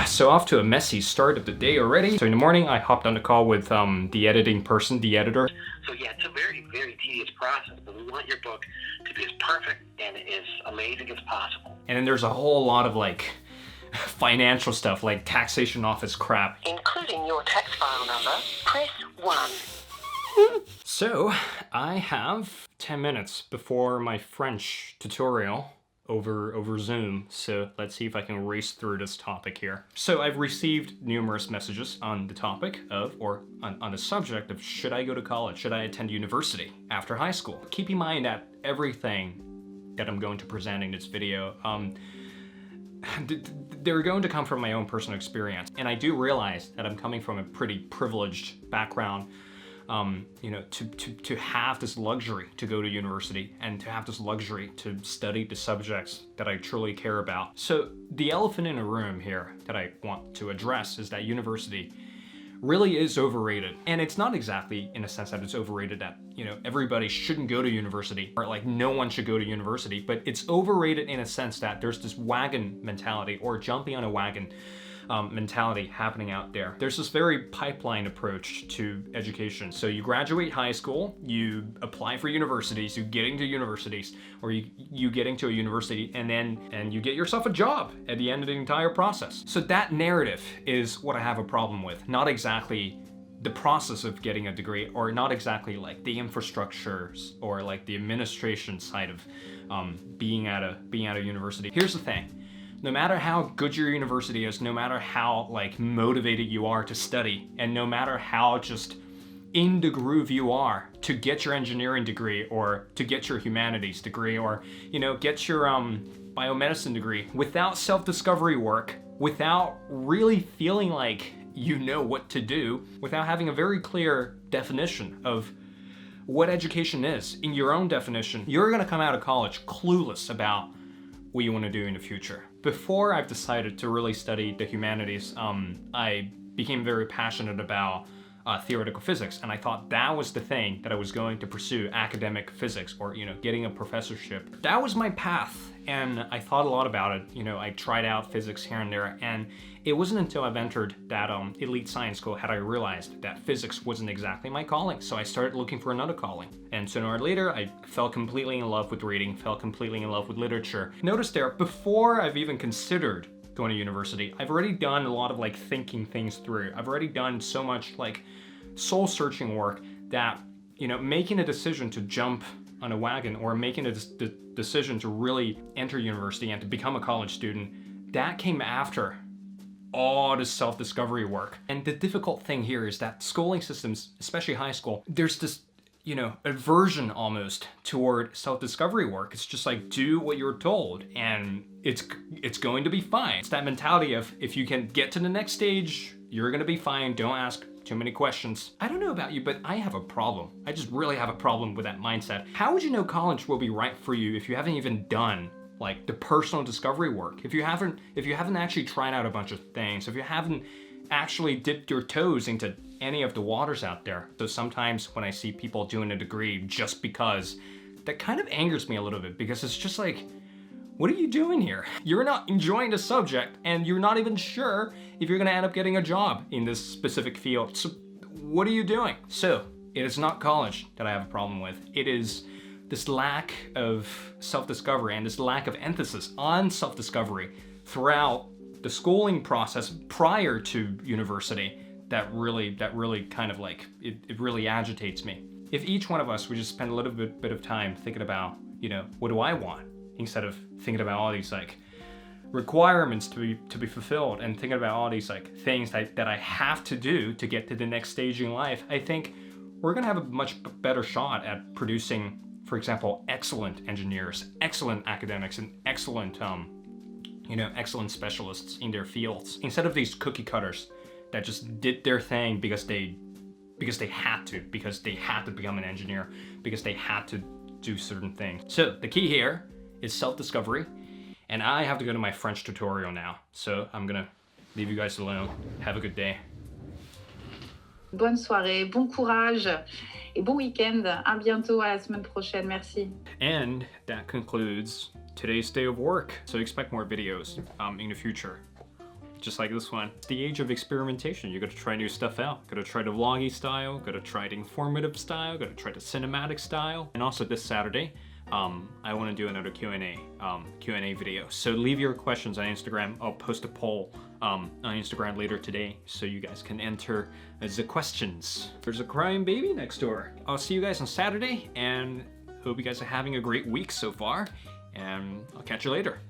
So off to a messy start of the day already. So in the morning, I hopped on the call with the editing person, the editor. So yeah, it's a very, very tedious process, but we want your book to be as perfect and as amazing as possible. And then there's a whole lot of like financial stuff, like taxation office crap. Including your tax file number, press 1. So I have 10 minutes before my French tutorial over Zoom, so let's see if I can race through this topic here. So I've received numerous messages on the topic of, or on the subject of, should I go to college? Should I attend university after high school? Keep in mind that everything that I'm going to present in this video, they're going to come from my own personal experience. And I do realize that I'm coming from a pretty privileged background. You know, to have this luxury to go to university and to have this luxury to study the subjects that I truly care about. So the elephant in the room here that I want to address is that university really is overrated. And it's not exactly in a sense that it's overrated that, you know, everybody shouldn't go to university or like no one should go to university, but it's overrated in a sense that there's this wagon mentality or jumping on a wagon mentality happening out there. There's this very pipeline approach to education. So you graduate high school, you apply for universities, you get into universities, or you get into a university and you get yourself a job at the end of the entire process. So that narrative is what I have a problem with. Not exactly the process of getting a degree, or not exactly like the infrastructures or like the administration side of being at a university. Here's the thing. No matter how good your university is, no matter how like motivated you are to study, and no matter how just in the groove you are to get your engineering degree or to get your humanities degree or, you know, get your biomedicine degree, without self-discovery work, without really feeling like you know what to do, without having a very clear definition of what education is, in your own definition, you're gonna come out of college clueless about what you want to do in the future. Before I've decided to really study the humanities, I became very passionate about theoretical physics, and I thought that was the thing that I was going to pursue, academic physics, or, you know, getting a professorship. That was my path, and I thought a lot about it. You know, I tried out physics here and there, and it wasn't until I've entered that elite science school had I realized that physics wasn't exactly my calling. So I started looking for another calling. And sooner or later, I fell completely in love with reading, fell completely in love with literature. Notice there, before I've even considered going to university, I've already done a lot of like thinking things through. I've already done so much like soul searching work that, you know, making a decision to jump on a wagon or making a decision to really enter university and to become a college student, that came after all this self-discovery work. And the difficult thing here is that schooling systems, especially high school, there's this, you know, aversion almost toward self-discovery work. It's just like, do what you're told and it's going to be fine. It's that mentality of, if you can get to the next stage, you're gonna be fine. Don't ask too many questions. I don't know about you, but I have a problem. I just really have a problem with that mindset. How would you know college will be right for you if you haven't even done like the personal discovery work? If you haven't actually tried out a bunch of things, if you haven't actually dipped your toes into any of the waters out there. So sometimes when I see people doing a degree just because, that kind of angers me a little bit, because it's just like, what are you doing here? You're not enjoying the subject and you're not even sure if you're gonna end up getting a job in this specific field. So what are you doing? So it is not college that I have a problem with. It is this lack of self-discovery and this lack of emphasis on self-discovery throughout the schooling process prior to university that really kind of like, it really agitates me. If each one of us would just spend a little bit of time thinking about, you know, what do I want? Instead of thinking about all these like requirements to be fulfilled and thinking about all these like things that I have to do to get to the next stage in life, I think we're gonna have a much better shot at producing, for example, excellent engineers, excellent academics, and excellent, you know, excellent specialists in their fields, instead of these cookie cutters that just did their thing because they had to become an engineer, because they had to do certain things. So the key here is self-discovery, and I have to go to my French tutorial now. So I'm gonna leave you guys alone. Have a good day. Bonne soirée, bon courage et bon week-end. À bientôt, à la semaine prochaine. Merci. And that concludes today's day of work. So expect more videos in the future. just like this one. It's the age of experimentation. You gotta try new stuff out. Gotta try the vloggy style, gotta try the informative style, gotta try the cinematic style. And also this Saturday, I want to do another Q&A video. So leave your questions on Instagram. I'll post a poll on Instagram later today so you guys can enter the questions. There's a crying baby next door. I'll see you guys on Saturday and hope you guys are having a great week so far, and I'll catch you later.